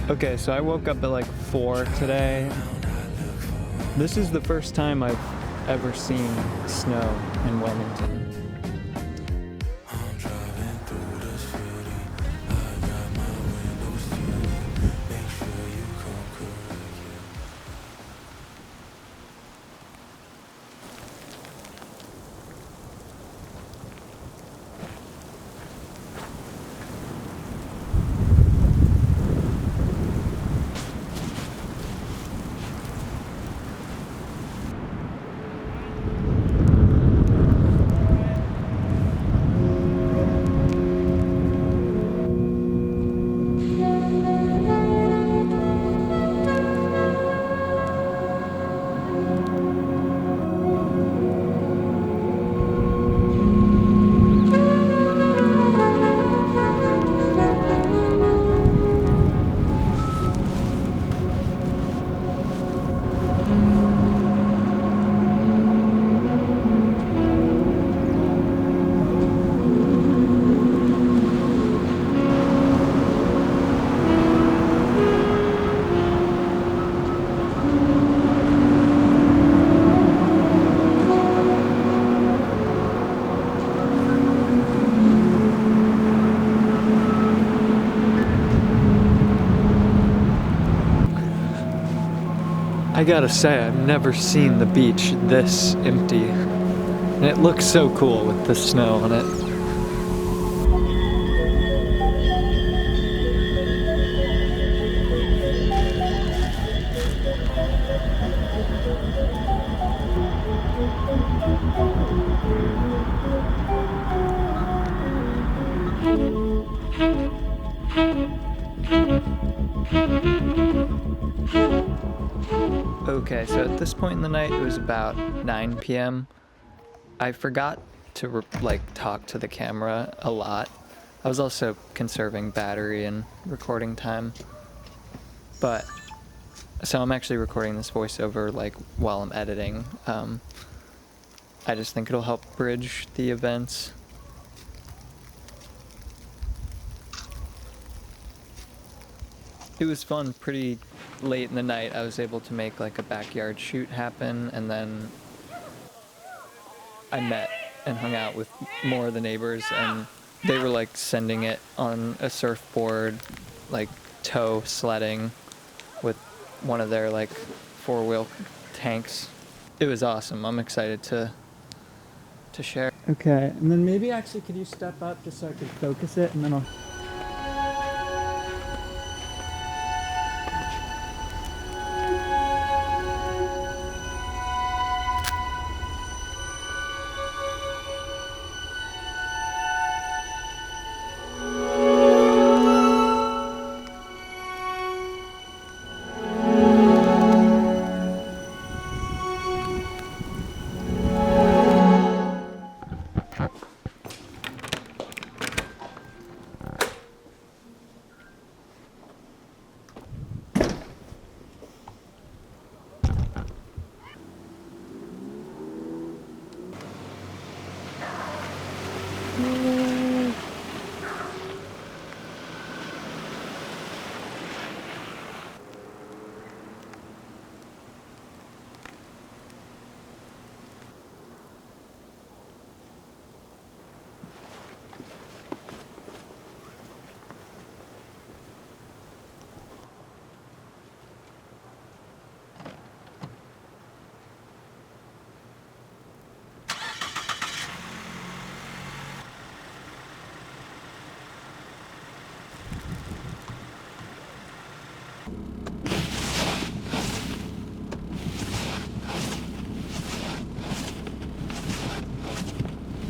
Okay, so I woke up at like 4 today. This is the first time I've ever seen snow in Wilmington. I gotta say, I've never seen the beach this empty. And it looks so cool with the snow on it. Okay, so at this point in the night, it was about 9 p.m. I forgot to talk to the camera a lot. I was also conserving battery and recording time. But, so I'm actually recording this voiceover while I'm editing. I just think it'll help bridge the events. It was fun. Pretty late in the night, I was able to make a backyard shoot happen, and then I met and hung out with more of the neighbors, and they were sending it on a surfboard, tow sledding with one of their 4-wheel tanks. It was awesome. I'm excited to share. Okay, and then maybe actually could you step up just so I could focus it, and then I'll...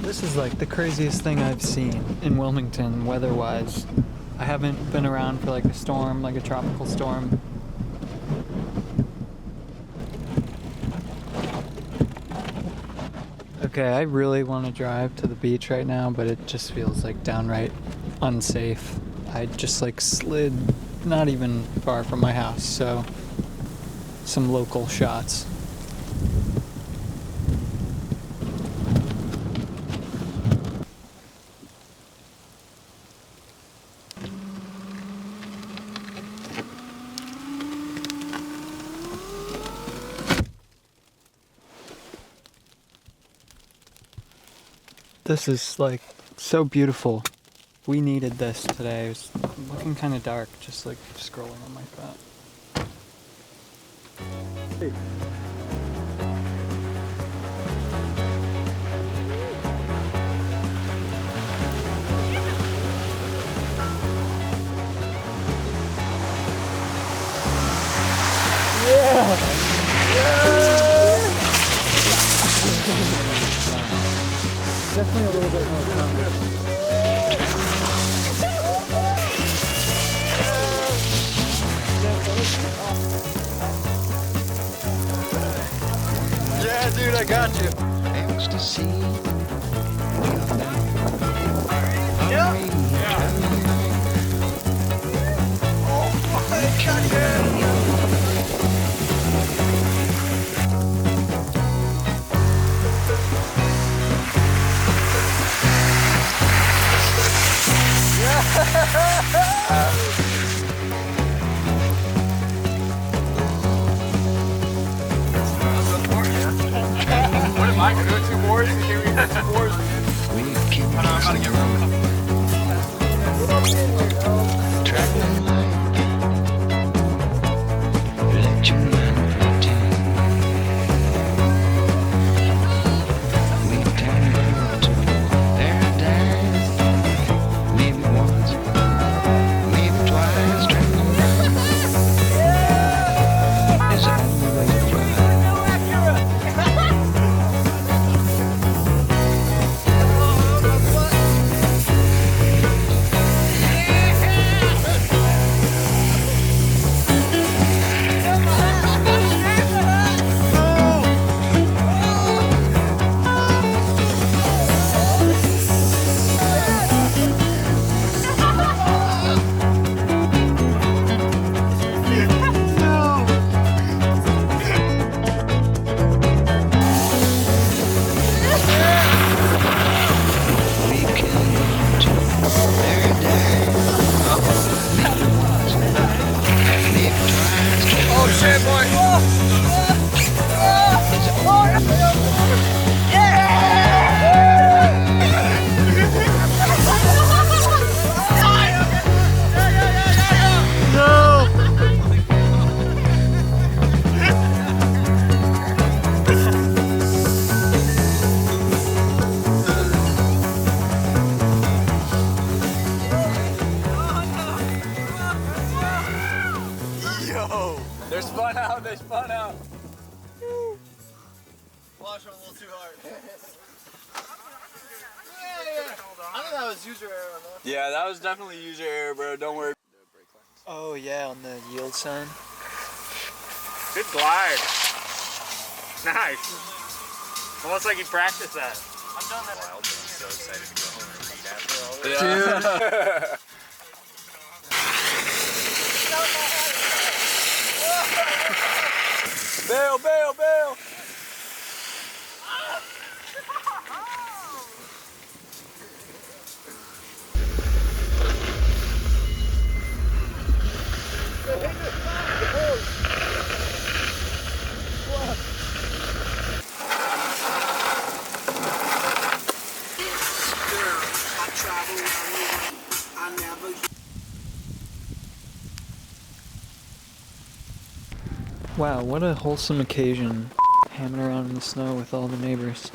This is the craziest thing I've seen in Wilmington weather-wise. I haven't been around for a storm, a tropical storm. Okay, I really want to drive to the beach right now, but it just feels downright unsafe. I just slid not even far from my house, so some local shots. This is like so beautiful. We needed this today. It was looking kind of dark, just like scrolling on my phone. Hey. Definitely a little bit more common. Yeah, dude, I got you. Ecstasy. Yeah. Oh my God, What am I gonna do? 2 boards? You give me 2 boards? I'm about to get rid Traveling light. Let your mind pretend. We can go to paradise. Maybe once, maybe twice. Traveling light is the only way to fly. They're spun out, they spun out. Wash them a little too hard. I think that was user error on that. Yeah, that was definitely user error, bro. Don't worry. Oh yeah, on the yield sign. Good glide. Nice. Almost like you practiced that. I've done that. I'm so excited to go home and eat after all this. Dude. Bail, bail, bail! Wow, what a wholesome occasion. Hamming around in the snow with all the neighbors.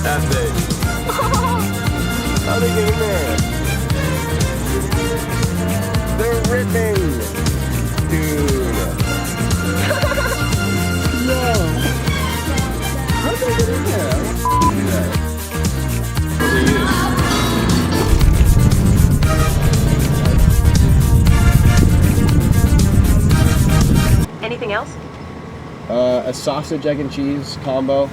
Epic. How'd they get in there? They're ripping. Dude. Yo. How'd they get in there? I don't do that. What do you use? Anything else? A sausage, egg, and cheese combo.